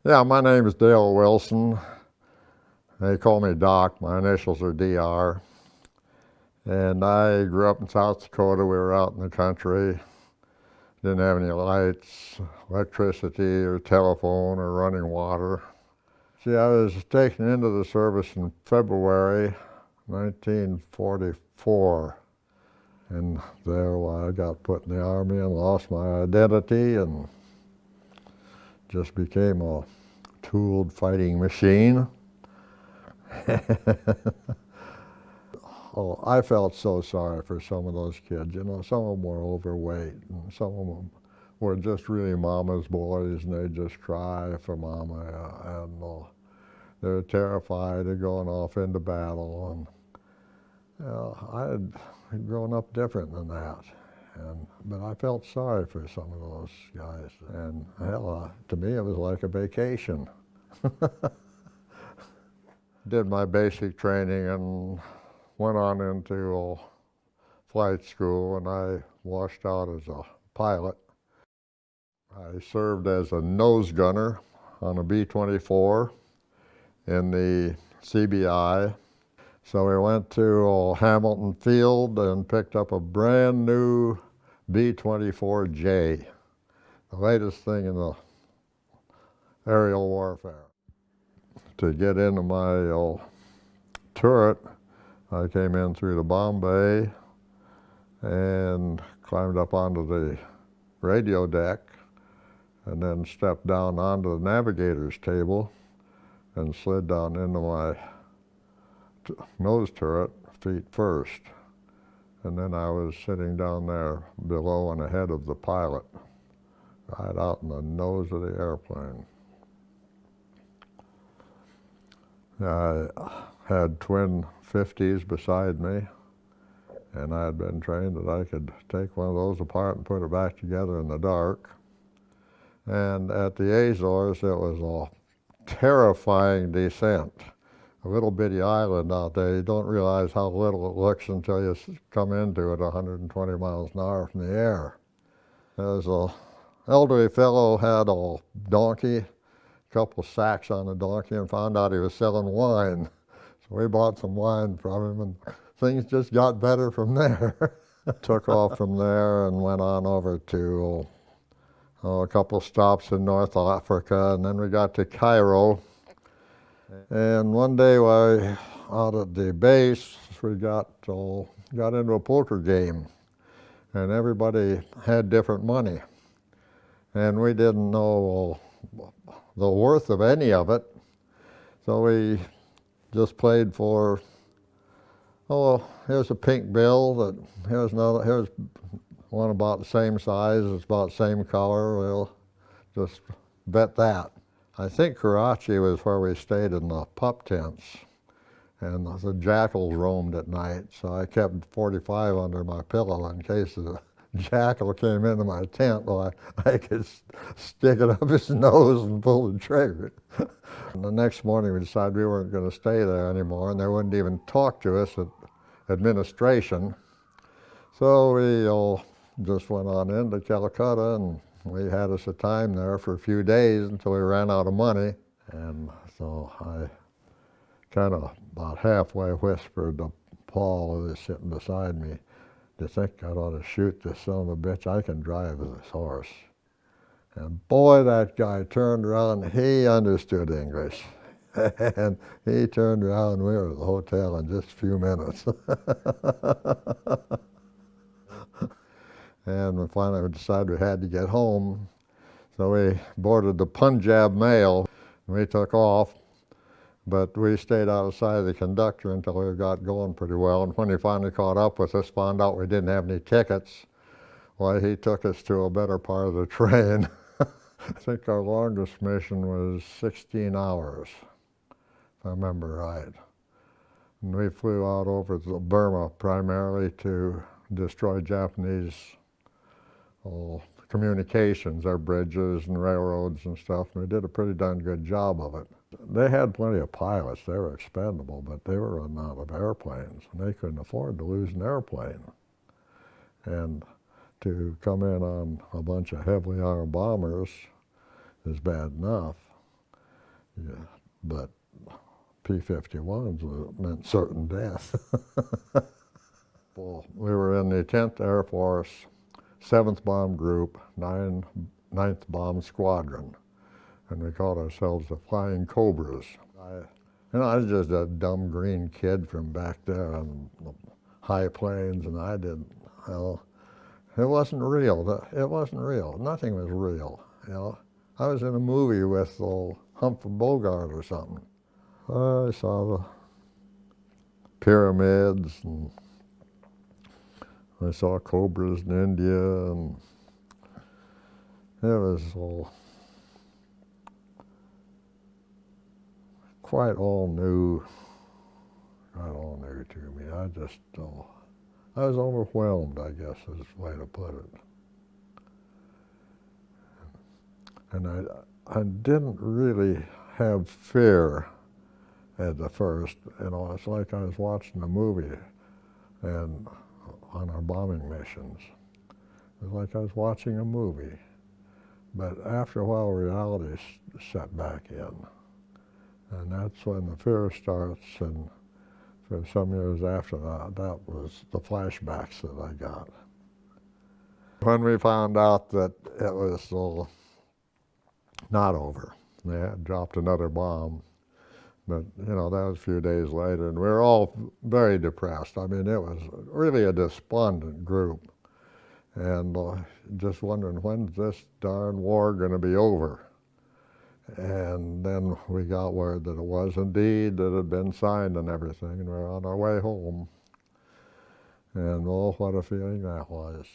Yeah, my name is Dale Wilson. They call me Doc. My initials are DR. And I grew up in South Dakota. We were out in the country. Didn't have any lights, electricity, or telephone, or running water. See, I was taken into the service in February 1944. And there I got put in the Army and lost my identity and just became a tooled fighting machine. Oh, I felt so sorry for some of those kids. You know, some of them were overweight, and some of them were just really mama's boys, and they just cry for mama, and they're terrified of going off into battle. And I had grown up different than that, but I felt sorry for some of those guys. And hell, to me, it was like a vacation. Did my basic training and went on into flight school, and I washed out as a pilot. I served as a nose gunner on a B24 in the CBI. So we went to Hamilton Field and picked up a brand new B-24J, the latest thing in the aerial warfare. To get into my turret, I came in through the bomb bay and climbed up onto the radio deck and then stepped down onto the navigator's table and slid down into my nose turret feet first. And then I was sitting down there below and ahead of the pilot, right out in the nose of the airplane. I had twin 50s beside me, and I had been trained that I could take one of those apart and put it back together in the dark. And at the Azores, it was a terrifying descent. A little bitty island out there. You don't realize how little it looks until you come into it 120 miles an hour from the air. There's an elderly fellow had a donkey, a couple sacks on the donkey, and found out he was selling wine. So we bought some wine from him, and things just got better from there. Took off from there and went on over to a couple stops in North Africa, and then we got to Cairo. And one day while out at the base, we got into a poker game, and everybody had different money. And we didn't know the worth of any of it, so we just played for, here's a pink bill, here's one about the same size, it's about the same color, we'll just bet that. I think Karachi was where we stayed in the pup tents, and the jackals roamed at night, so I kept 45 under my pillow in case the jackal came into my tent. Well, I could stick it up his nose and pull the trigger. And the next morning we decided we weren't going to stay there anymore, and they wouldn't even talk to us at administration. So we just went on into Calcutta, and we had us a time there for a few days until we ran out of money. And so I kind of about halfway whispered to Paul, who was sitting beside me, "Do you think I ought to shoot this son of a bitch? I can drive this horse." And boy, that guy turned around, he understood English. And he turned around, and we were at the hotel in just a few minutes. And we finally decided we had to get home. So we boarded the Punjab mail, and we took off. But we stayed outside the conductor until we got going pretty well. And when he finally caught up with us, found out we didn't have any tickets, well, he took us to a better part of the train. I think our longest mission was 16 hours, if I remember right. And we flew out over to Burma primarily to destroy Japanese communications, our bridges and railroads and stuff, and we did a pretty darn good job of it. They had plenty of pilots, they were expendable, but they were running out of airplanes, and they couldn't afford to lose an airplane. And to come in on a bunch of heavily armed bombers is bad enough, Yeah, but P-51s meant certain death. Well, we were in the 10th Air Force, 7th Bomb Group, 9th Bomb Squadron, and we called ourselves the Flying Cobras. I was just a dumb green kid from back there on the high plains, and I didn't, well, it wasn't real. It wasn't real. Nothing was real, you know. I was in a movie with old Humphrey Bogart or something. I saw the pyramids, and I saw cobras in India, and it was all quite all new, not all new to me. I was overwhelmed, I guess is the way to put it. And I didn't really have fear at the first. You know, it's like I was watching a movie and on our bombing missions. It was like I was watching a movie. But after a while, reality set back in. And that's when the fear starts, and for some years after that, that was the flashbacks that I got. When we found out that it was not over, they had dropped another bomb, but you know, that was a few days later, and we were all very depressed. I mean, it was really a despondent group, and just wondering, when's this darn war going to be over? And then we got word that it was indeed, that it had been signed and everything, and we were on our way home. And oh, what a feeling that was.